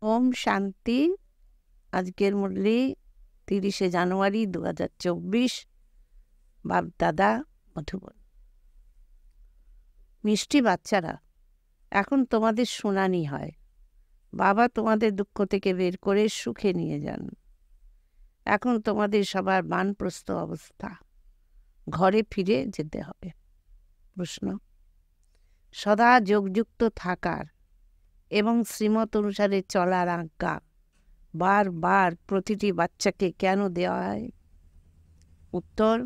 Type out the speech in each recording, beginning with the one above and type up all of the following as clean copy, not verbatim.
ওম শান্তি। আজকের মুরলি 30শে জানুয়ারি 2024। বাপ-দাদা মধুবন। মিষ্টি বাচ্চারা, এখন তোমাদের শুনানি হয়। বাবা তোমাদের দুঃখ থেকে বের করে সুখে নিয়ে যান। এখন তোমাদের সবার বানপ্রস্থ অবস্থা, ঘরে ফিরে যেতে হবে। প্রশ্ন: সদা যোগযুক্ত থাকার এবং শ্রীমত অনুসারে চলার আজ্ঞা বারবার প্রতিটি বাচ্চাকে কেন দেওয়া হয়? উত্তর: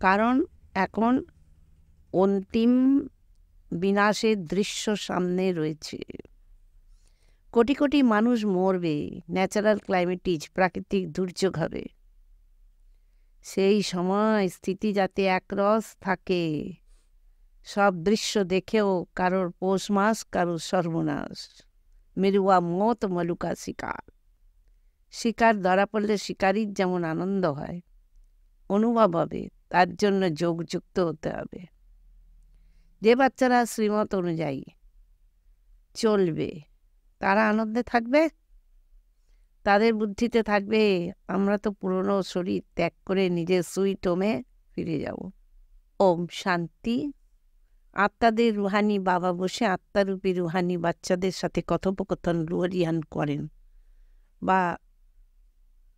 কারণ এখন অন্তিম বিনাশের দৃশ্য সামনে রয়েছে। কোটি কোটি মানুষ মরবে, ন্যাচারাল ক্লাইমেটিজ প্রাকৃতিক দুর্যোগ হবে। সেই সময় স্থিতি যাতে একরস থাকে, সব দৃশ্য দেখেও কারোর পৌষ মাস, কারোর সর্বনাশ। মেরুয়া মত মলুকা শিকার। শিকার ধরা পড়লে শিকারীর যেমন আনন্দ হয়, অনুভব হবে, তার জন্য যোগযুক্ত হতে হবে। যে বাচ্চারা শ্রীমত অনুযায়ী চলবে তারা আনন্দে থাকবে। তাদের বুদ্ধিতে থাকবে আমরা তো পুরনো শরীর ত্যাগ করে নিজের সুইট হোমে ফিরে যাব। ওম শান্তি। আত্মাদের রুহানি বাবা বসে আত্মারূপী রুহানি বাচ্চাদের সাথে কথোপকথন রুহরিয়ান করেন বা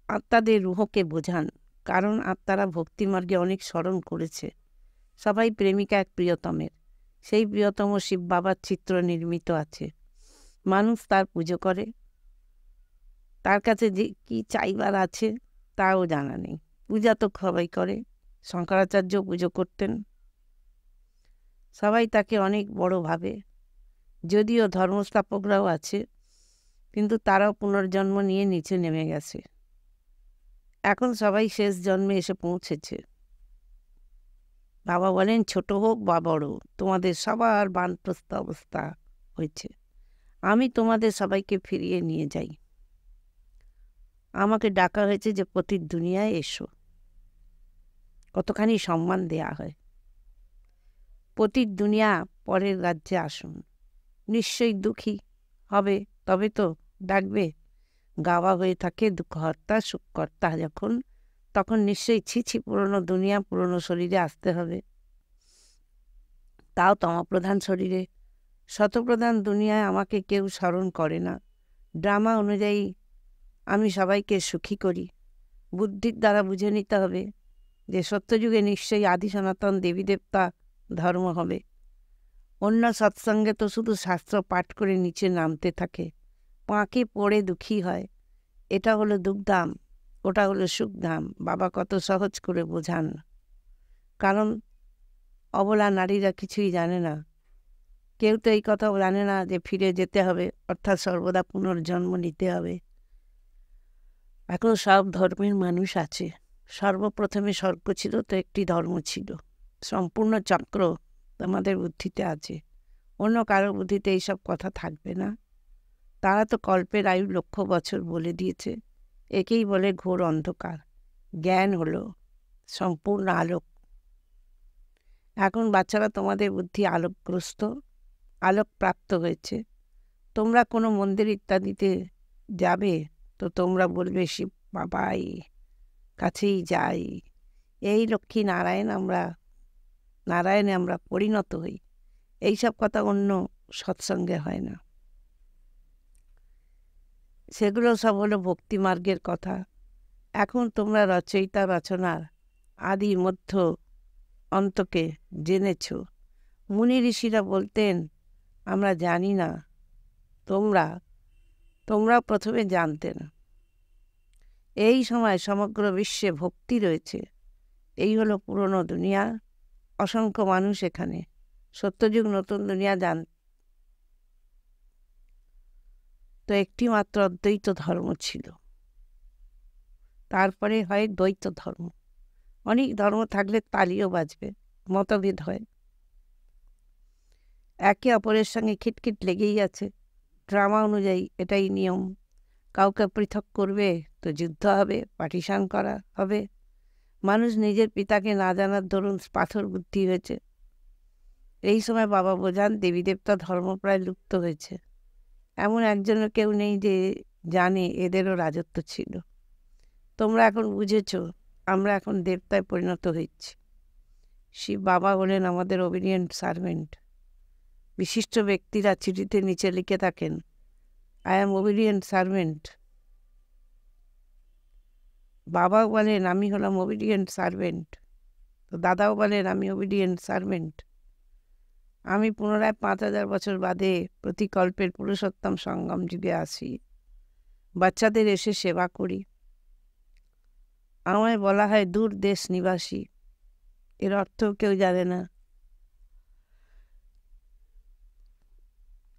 আত্মাদের রুহকে বোঝান। কারণ আত্মারা ভক্তিমার্গে অনেক স্মরণ করেছে। সবাই প্রেমিকা এক প্রিয়তমের। সেই প্রিয়তম শিব বাবার চিত্র নির্মিত আছে। মানুষ তার পুজো করে। তার কাছে যে কি চাইবার আছে তাও জানা নেই। পূজা তো সবাই করে। শঙ্করাচার্য পুজো করতেন। সবাই তাকে অনেক বড় ভাবে। যদিও ধর্মস্থাপকরাও আছে, কিন্তু তারাও পুনর্জন্ম নিয়ে নিচে নেমে গেছে। এখন সবাই শেষ জন্মে এসে পৌঁছেছে। বাবা বলেন, ছোট হোক বা বড়, তোমাদের সবার বানপ্রস্থ অবস্থা হয়েছে। আমি তোমাদের সবাইকে ফিরিয়ে নিয়ে যাই। আমাকে ডাকা হয়েছে যে পতিত দুনিয়ায় এসো। কতখানি সম্মান দেয়া হয়। পতিত দুনিয়া পরের রাজ্যে আসুন। নিশ্চয়ই দুঃখী হবে, তবে তো ডাকবে। গাওয়া হয়ে থাকে দুঃখহর্তা সুখকর্তা যখন, তখন নিশ্চয়ই ছি পুরনো দুনিয়া পুরনো শরীরে আসতে হবে। তাও তমপ্রধান শরীরে। শতপ্রধান দুনিয়ায় আমাকে কেউ স্মরণ করে না। ড্রামা অনুযায়ী আমি সবাইকে সুখী করি। বুদ্ধির দ্বারা বুঝে নিতে হবে যে সত্যযুগে নিশ্চয়ই আদি সনাতন দেবী দেবতা ধর্ম হবে। অন্য সৎসঙ্গে তো শুধু শাস্ত্র পাঠ করে নিচে নামতে থাকে, পাঁকে পড়ে দুঃখী হয়। এটা হলো দুঃখধাম, ওটা হলো সুখধাম। বাবা কত সহজ করে বোঝান। কারণ অবলা নারীরা কিছুই জানে না। কেউ তো এই কথাও জানে না যে ফিরে যেতে হবে, অর্থাৎ সর্বদা পুনর্জন্ম নিতে হবে। এখন সব ধর্মের মানুষ আছে। সর্বপ্রথমে স্বর্গ ছিল তো একটি ধর্ম ছিল। সম্পূর্ণ চক্র তোমাদের বুদ্ধিতে আছে। অন্য কারো বুদ্ধিতে এইসব কথা থাকবে না। তারা তো কল্পের আয়ু লক্ষ বছর বলে দিয়েছে। একেই বলে ঘোর অন্ধকার। জ্ঞান হলো সম্পূর্ণ আলোক। এখন বাচ্চারা তোমাদের বুদ্ধি আলোকগ্রস্ত, আলোক প্রাপ্ত হয়েছে। তোমরা কোনো মন্দির ইত্যাদিতে যাবে তো তোমরা বলবে শিব বাবাই কাছেই যাই। এই লক্ষ্মী নারায়ণে আমরা পরিণত হই। এইসব কথা অন্য সৎসঙ্গে হয় না। সেগুলো সব হলো ভক্তি মার্গের কথা। এখন তোমরা রচয়িতা রচনার আদি মধ্য অন্তকে জেনেছ। মুনি ঋষিরা বলতেন আমরা জানি না, তোমরা প্রথমে জানতে না। এই সময় সমগ্র বিশ্বে ভক্তি রয়েছে। এই হলো পুরনো দুনিয়া। অসংখ্য মানুষ এখানে। সত্যযুগ নতুন দুনিয়া জান তো একটি মাত্র অদ্বৈত ধর্ম ছিল। তারপরে হয় দ্বৈত ধর্ম। অনেক ধর্ম থাকলে তালিও বাজবে, মতভেদ হয়। একে অপরের সঙ্গে খিটখিট লেগেই আছে। ড্রামা অনুযায়ী এটাই নিয়ম। কাউকে পৃথক করবে তো যুদ্ধ হবে, পার্টিশন করা হবে। মানুষ নিজের পিতাকে না জানার দরুন পাথর বুদ্ধি হয়েছে। এই সময় বাবা বোঝান দেবী দেবতা ধর্ম প্রায় লুপ্ত হয়েছে। এমন একজনের কেউ নেই যে জানে এদেরও রাজত্ব ছিল। তোমরা এখন বুঝেছ আমরা এখন দেবতায় পরিণত হয়েছি। শিব বাবা হলেন আমাদের ওবিডিয়েন্ট সার্ভেন্ট। বিশিষ্ট ব্যক্তিরা চিঠিতে নিচে লিখে থাকেন, আই অ্যাম ওবিডিয়েন্ট সার্ভেন্ট। বাবাও বলেন আমি হলাম ওবিডিয়েন্ট সার্ভেন্ট, তো দাদাও বলেন আমি ওবিডিয়েন্ট সার্ভেন্ট। আমি পুনরায় 5000 বছর বাদে প্রতিকল্পের পুরুষোত্তম সঙ্গম যুগে আসি, বাচ্চাদের এসে সেবা করি। আমায় বলা হয় দূর দেশ নিবাসী, এর অর্থ কেউ জানে না।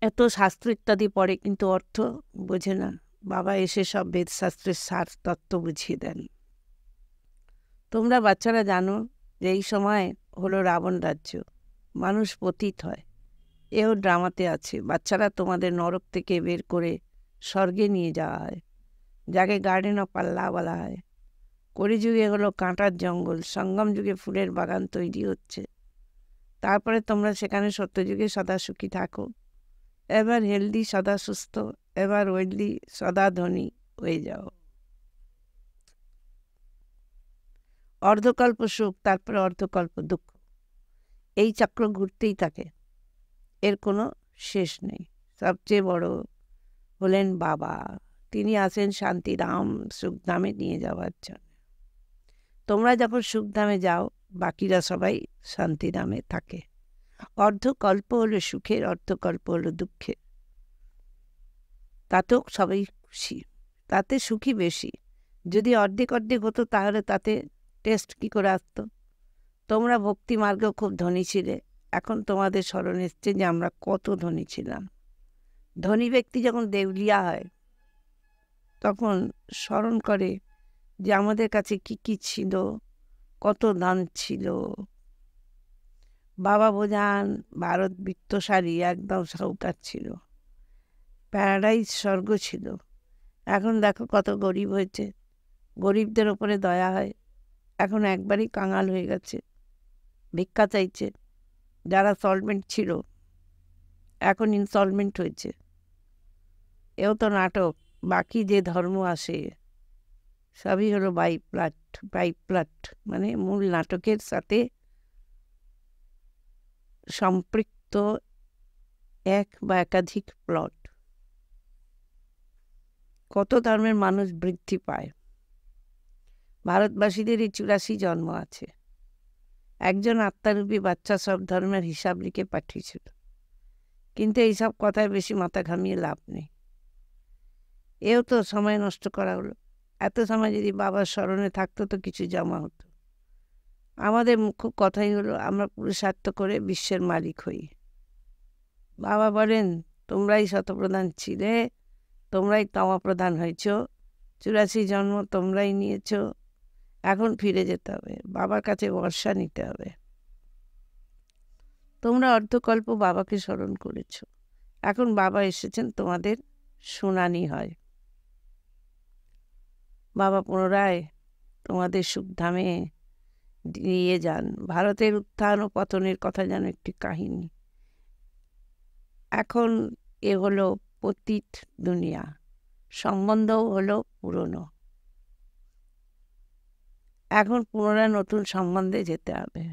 এত শাস্ত্র ইত্যাদি পড়ে কিন্তু অর্থ বোঝে না। বাবা এসে সব বেদশাস্ত্রের সার তত্ত্ব বুঝিয়ে দেন। তোমরা বাচ্চারা জানো যে এই সময় হলো রাবণ রাজ্য, মানুষ পতিত হয়। এও ড্রামাতে আছে। বাচ্চারা তোমাদের নরক থেকে বের করে স্বর্গে নিয়ে যাওয়া হয়, যাকে গার্ডেন অফ আল্লাহ বলা হয়। কলিযুগে হলো কাঁটার জঙ্গল, সঙ্গম যুগে ফুলের বাগান তৈরি হচ্ছে। তারপরে তোমরা সেখানে সত্যযুগে সদা সুখী থাকো। এবার হেলদি সদা সুস্থ, এবার ওয়েলদি সদা ধনী হয়ে যাও। অর্ধকল্প সুখ, তারপরে অর্ধকল্প দুঃখ, এই চক্র ঘুরতেই থাকে, এর কোনো শেষ নেই। সবচেয়ে বড় হলেন বাবা, তিনি আসেন শান্তিধাম সুখধামে নিয়ে যাওয়ার জন্য। তোমরা যখন সুখধামে যাও বাকিরা সবাই শান্তিধামে থাকে। অর্ধকল্প হলো সুখের, অর্ধকল্প হলো দুঃখের। তাতেও সবাই খুশি, তাতে সুখী বেশি। যদি অর্ধেক অর্ধেক হতো তাহলে তাতে টেস্ট কি করে আসতো? তোমরা ভক্তি মার্গেও খুব ধনী ছিলে, এখন তোমাদের স্মরণ এসছে যে আমরা কত ধনী ছিলাম। ধনী ব্যক্তি যখন দেউলিয়া হয় তখন স্মরণ করে যে আমাদের কাছে কি কি ছিল, কত দান ছিল। বাবা বোঝান ভারত বিত্তশালী, একদম সাউকার ছিল, প্যারাডাইজ স্বর্গ ছিল। এখন দেখো কত গরিব হয়েছে, গরিবদের ওপরে দয়া হয়। এখন একবারই কাঙাল হয়ে গেছে, ভিক্ষা চাইছে। যারা সলভেন্ট ছিল এখন ইনসলভেন্ট হয়েছে। এও তো নাটক। বাকি যে ধর্ম আসে সবই হলো বাইপ্লট, মানে মূল নাটকের সাথে সম্পৃক্ত এক বা একাধিক প্লট। কত ধর্মের মানুষ বৃদ্ধি পায়। ভারতবাসীদের এই 84 জন্ম আছে। একজন আত্মারূপী বাচ্চা সব ধর্মের হিসাব লিখে পাঠিয়েছিল, কিন্তু এইসব কথায় বেশি মাথা ঘামিয়ে লাভ নেই। এও তো সময় নষ্ট করা হলো। এত সময় যদি বাবার স্মরণে থাকতো তো কিছু জমা হতো। আমাদের মুখ্য কথাই হলো আমরা পুরুষার্থ করে বিশ্বের মালিক হই। বাবা বলেন তোমরাই শতপ্রধান ছিলে, তোমরাই তমাপ্রধান হয়েছ, 84 জন্ম তোমরাই নিয়েছ। এখন ফিরে যেতে হবে, বাবার কাছে ভরসা নিতে হবে। তোমরা অর্ধকল্প বাবাকে স্মরণ করেছ, এখন বাবা এসেছেন, তোমাদের শুনানি হয়। বাবা পুনরায় তোমাদের সুখধামে নিয়ে যান। ভারতের উত্থান ও পতনের কথা যেন একটি কাহিনী। এখন এ হলো পতিত দুনিয়া, সম্বন্ধও হলো পুরনো। এখন পুনরায় নতুন সম্বন্ধে যেতে হবে।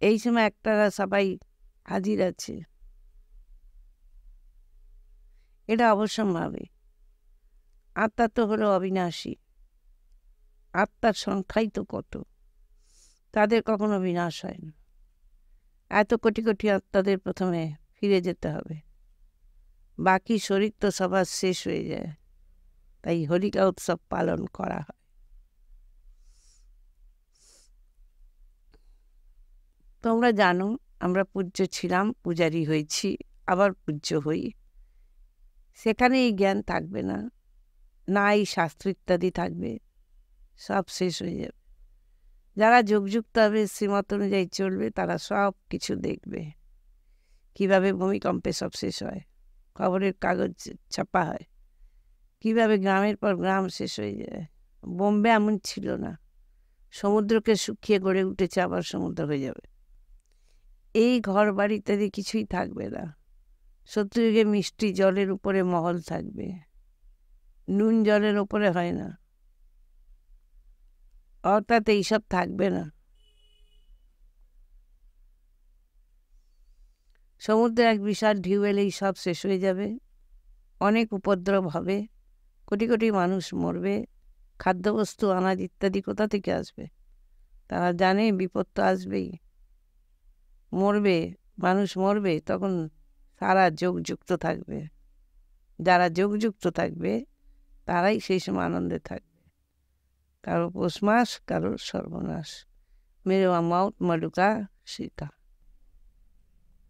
এই সময় একটা সবাই হাজির আছে, এটা অবশ্যম্ভাবী। আত্মা তো হলো অবিনাশী, আত্মার সংখ্যাই তো কত, তাদের কখনো বিনাশ হয় না। এত কোটি কোটি আত্মাদের প্রথমে ফিরে যেতে হবে, বাকি শরীর তো সবার শেষ হয়ে যায়। তাই হোলিকা উৎসব পালন করা হয়। তোমরা জানো আমরা পূজ্য ছিলাম, পূজারী হয়েছি, আবার পূজ্য হই। সেখানে এই জ্ঞান থাকবে না, না এই শাস্ত্র ইত্যাদি থাকবে, সব শেষ হয়ে যাবে। যারা যোগযুক্ত হবে, শ্রীমত অনুযায়ী চলবে, তারা সব কিছু দেখবে। কিভাবে ভূমিকম্পে সব শেষ হয়, খবরের কাগজ ছাপা হয়, কিভাবে গ্রামের পর গ্রাম শেষ হয়ে যায়। বোম্বে এমন ছিল না, সমুদ্রকে শুকিয়ে গড়ে উঠেছে, আবার সমুদ্র হয়ে যাবে। এই ঘর বাড়ি ইত্যাদি কিছুই থাকবে না, সত্যযুগে মিষ্টি জলের উপরে মহল থাকবে, নুন জলের উপরে হয় না। অর্থাৎ এইসব থাকবে না। সমুদ্রে এক বিশাল ঢেউ এলেই সব শেষ হয়ে যাবে, অনেক উপদ্রব হবে, কোটি কোটি মানুষ মরবে। খাদ্যবস্তু, আনাজ ইত্যাদি কোথা থেকে আসবে? তারা জানে বিপদ তো আসবেই, মরবে, মানুষ মরবে। তখন সারা যোগযুক্ত থাকবে, যারা যোগযুক্ত থাকবে তারাই সেই সময় আনন্দে থাকবে। কারো পৌষ মাস, কারো সর্বনাশ। মেরে মাউট মালুকা সীতা।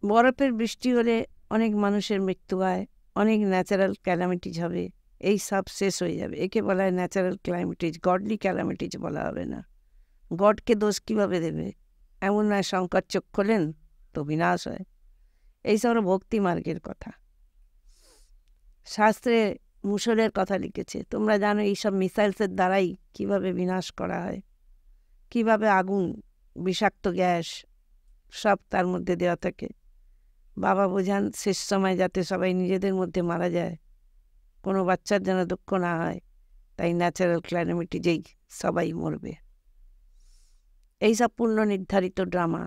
বরফের বৃষ্টি হলে অনেক মানুষের মৃত্যু হয়, অনেক ন্যাচারাল ক্যালামিটিজ হবে। এই সব শেষ হয়ে যাবে। একে বলা হয় ন্যাচারাল ক্যালামিটিজ, গডলি ক্যালামিটিজ বলা হবে না। গডকে দোষ কীভাবে দেবে? এমন নয় শঙ্কর চোখ খোলেন তো বিনাশ হয়। এইসব হলো ভক্তি মার্গের কথা। শাস্ত্রে মুসলের কথা লিখেছে। তোমরা জানো এইসব মিসাইলসের দ্বারাই কিভাবে বিনাশ করা হয়, কিভাবে আগুন, বিষাক্ত গ্যাস সব তার মধ্যে দেওয়া থাকে। বাবা বোঝান শেষ সময় যাতে সবাই নিজেদের মধ্যে মারা যায়, কোনো বাচ্চার যেন দুঃখ না হয়, তাই ন্যাচারাল ক্লাইমেটিজেই সবাই মরবে। এইসব পূর্ণ নির্ধারিত ড্রামা।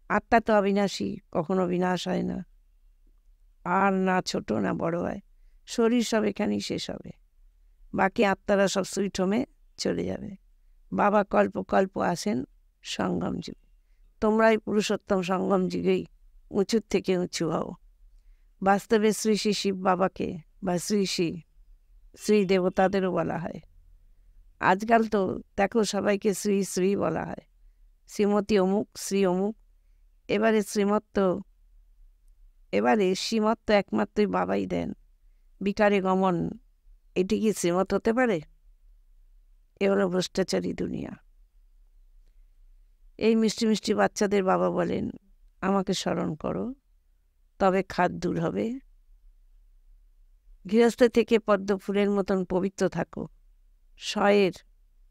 আত্মা তো অবিনাশী, কখনো বিনাশ হয় না, আর না ছোট না বড় হয়। শরীর সব এখানেই শেষ হবে, বাকি আত্মারা সব সুইট হোমে চলে যাবে। বাবা কল্প কল্প আসেন সঙ্গম যুগে। তোমরাই পুরুষোত্তম সঙ্গম যুগেই উঁচুর থেকে উঁচু হও। বাস্তবে শ্রী শ্রী শিব বাবাকে বা শ্রী শ্রী শ্রী দেবতাদেরও বলা হয়। আজকাল তো দেখো সবাইকে শ্রী শ্রী বলা হয়, শ্রীমতী অমুক, শ্রী অমুক। এবারে শ্রীমত একমাত্রই বাবাই দেন। বিকারে গমন, এটি কি শ্রীমত হতে পারে? এ হলো ভ্রষ্টাচারী দুনিয়া। এই মিষ্টি মিষ্টি বাচ্চাদের বাবা বলেন, আমাকে স্মরণ করো, তবে খাদ দূর হবে। গৃহস্থ থেকে পদ্ম ফুলের মতন পবিত্র থাকো। স্বয়ের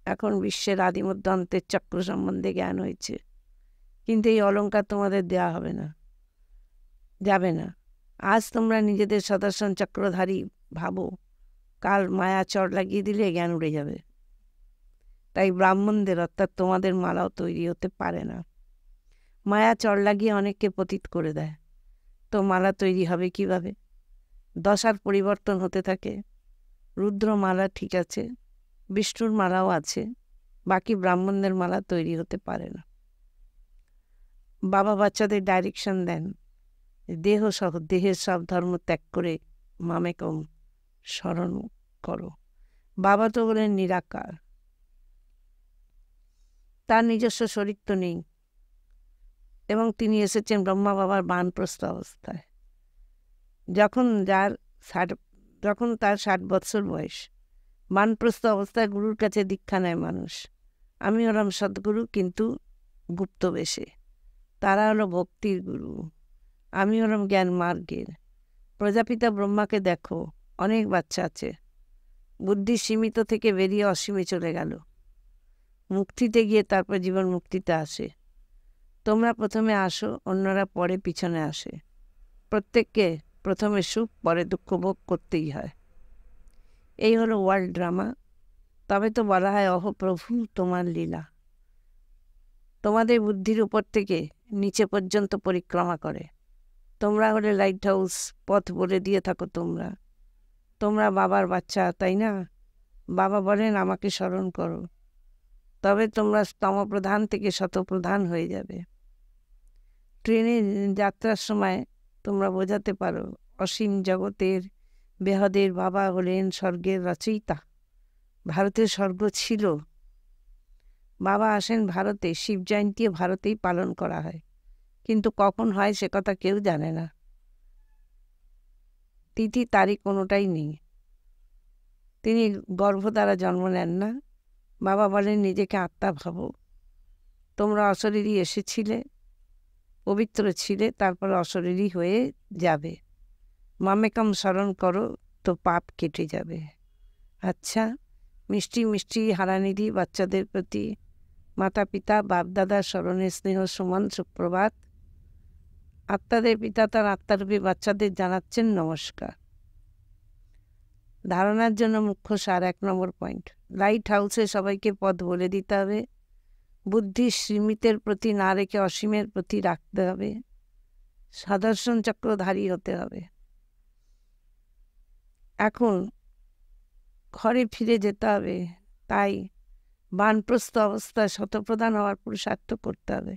এখন বিশ্বের আদিমধ্যান্তের চক্র সম্বন্ধে জ্ঞান হয়েছে, কিন্তু এই অলঙ্কার তোমাদের দেয়া হবে না, যাবে না। আজ তোমরা নিজেদের সুদর্শন চক্রধারী ভাবো, কাল মায়া চড় লাগিয়ে দিলে জ্ঞান উড়ে যাবে। তাই ব্রাহ্মণদের অর্থাৎ তোমাদের মালাও তৈরি হতে পারে না। মায়া চড় লাগিয়ে অনেককে পতিত করে দেয়, তো মালা তৈরি হবে কিভাবে? দশার পরিবর্তন হতে থাকে। রুদ্র মালা ঠিক আছে, বিষ্ণুর মালাও আছে, বাকি ব্রাহ্মণদের মালা তৈরি হতে পারে না। বাবা বাচ্চাদের ডাইরেকশন দেন, দেহ সহ দেহের সব ধর্ম ত্যাগ করে মামেকম স্মরণ করো। বাবা তো বলেন নিরাকার, তার নিজস্ব শরীর তো নেই, এবং তিনি এসেছেন ব্রহ্মা বাবার বানপ্রস্থ অবস্থায়। যখন তার 60 বৎসর বয়স, বানপ্রস্থ অবস্থায় গুরুর কাছে দীক্ষা নেয় মানুষ। আমি হলাম সদ্গুরু, কিন্তু গুপ্ত বেশে। তারা হলো ভক্তির গুরু, আমি হলাম জ্ঞান মার্গের। প্রজাপিতা ব্রহ্মাকে দেখো, অনেক বাচ্চা আছে, বুদ্ধি সীমিত থেকে বেরিয়ে অসীমে চলে গেল, মুক্তিতে গিয়ে তারপর জীবন মুক্তিতে আসে। তোমরা প্রথমে আসো, অন্যরা পরে পিছনে আসে। প্রত্যেককে প্রথমে সুখ পরে দুঃখ ভোগ করতেই হয়। এই হলো ওয়ার্ল্ড ড্রামা। তবে তো বলা হয় অহ প্রভু তোমার লীলা। তোমাদের বুদ্ধির উপর থেকে নিচে পর্যন্ত পরিক্রমা করে। তোমরা হলে লাইট হাউস, পথ বলে দিয়ে থাকো। তোমরা বাবার বাচ্চা, তাই না? বাবা বলেন আমাকে স্মরণ করো, তবে তোমরা স্তমপ্রধান থেকে শতপ্রধান হয়ে যাবে। ট্রেনে যাত্রার সময় তোমরা বোঝাতে পারো, অসীম জগতের বেহদের বাবা হলেন স্বর্গের রচয়িতা। ভারতের স্বর্গ ছিল, বাবা আসেন ভারতে। শিব জয়ন্তীও ভারতেই পালন করা হয়, কিন্তু কখন হয় সে কথা কেউ জানে না। তিথি তারিখ কোনোটাই নেই। তিনি গর্ভ দ্বারা জন্ম নেন না। বাবা বলেন নিজেকে আত্মা ভাবো। তোমরা অশরীরী এসেছিলে, পবিত্র ছিলে, তারপর অশরীরী হয়ে যাবে। মামেকম স্মরণ করো, তো পাপ কেটে যাবে। আচ্ছা, মিষ্টি মিষ্টি হারানিধি বাচ্চাদের প্রতি মাতা পিতা বাপদাদার স্মরণে স্নেহ সমান সুপ্রভাত। আত্মাদের পিতা তার আত্মারূপী বাচ্চাদের জানাচ্ছেন নমস্কার। ধারণার জন্য মুখ্য সার 1 নম্বর পয়েন্ট, লাইট হাউসে সবাইকে পথ বলে দিতে হবে। বুদ্ধি সীমিতের প্রতি না রেখে অসীমের প্রতি রাখতে হবে। সুদর্শন চক্রধারী হতে হবে। এখন ঘরে ফিরে যেতে হবে, তাই বানপ্রস্থ অবস্থায় শতপ্রধান হওয়ার পুরুষার্থ করতে হবে।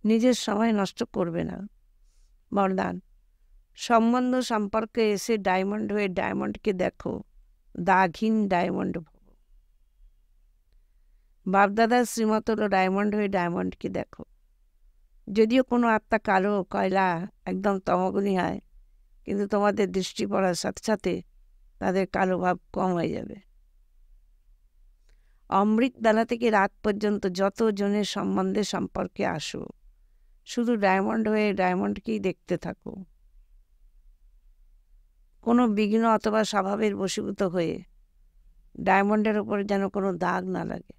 নিজের সময় নষ্ট করবে না। বরদান, সম্বন্ধ সম্পর্কে এসে ডায়মন্ড হয়ে ডায়মন্ডকে দেখো, দাগহীন ডায়মন্ড ভব। বাপদাদার শ্রীমত হলো ডায়মন্ড হয়ে ডায়মন্ডকে দেখো। যদিও কোনো আত্মা কালো কয়লা একদম তমগুণী হয়, কিন্তু তোমাদের দৃষ্টি পড়ার সাথে সাথে তাদের কালো ভাব কম হয়ে যাবে। অমৃত বেলা থেকে রাত পর্যন্ত যত জনের সম্বন্ধে সম্পর্কে আসো, শুধু ডায়মন্ড হয়ে ডায়মন্ডকেই দেখতে থাকো। কোনো বিঘ্ন অথবা স্বভাবের বশীভূত হয়ে ডায়মন্ডের ওপর যেন কোনো দাগ না লাগে।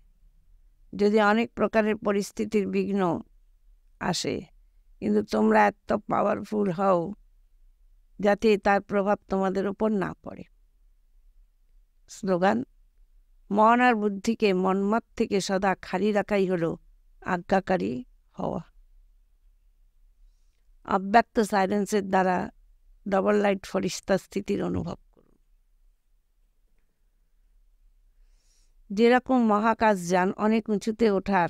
যদি অনেক প্রকারের পরিস্থিতির বিঘ্ন আসে, কিন্তু তোমরা এত পাওয়ারফুল হও যাতে তার প্রভাব তোমাদের উপর না পড়ে। স্লোগান, মন আর বুদ্ধিকে মন্মত থেকে সদা খালি রাখাই হলো আজ্ঞাকারী হওয়া। অব্যক্ত সাইলেন্সের দ্বারা ডবল লাইট ফরিস্তা স্থিতির অনুভব করুন। যেরকম মহাকাশযান অনেক উঁচুতে ওঠার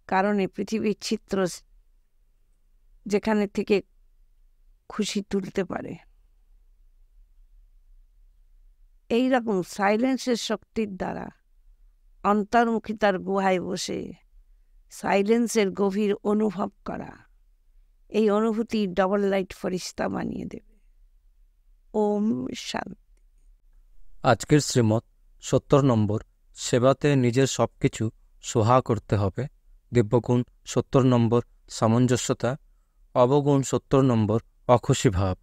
কারণে পৃথিবীর চিত্র যেখানে থেকে খুশি তুলতে পারে, এই রকম সাইলেন্সের শক্তির দ্বারা অন্তর্মুখিতার গুহায় বসে সাইলেন্সের গভীর অনুভব করা, এই অনুভূতি ডবল লাইট ফরিস্তা বানিয়ে দেবে। ওম শান্তি। আজকের শ্রীমত 70 নম্বর, সেবাতে নিজের সব কিছু সোহা করতে হবে। দিব্যগুণ 70 নম্বর, সামঞ্জস্যতা। অবগুণ 70 নম্বর, অখুশি ভাব।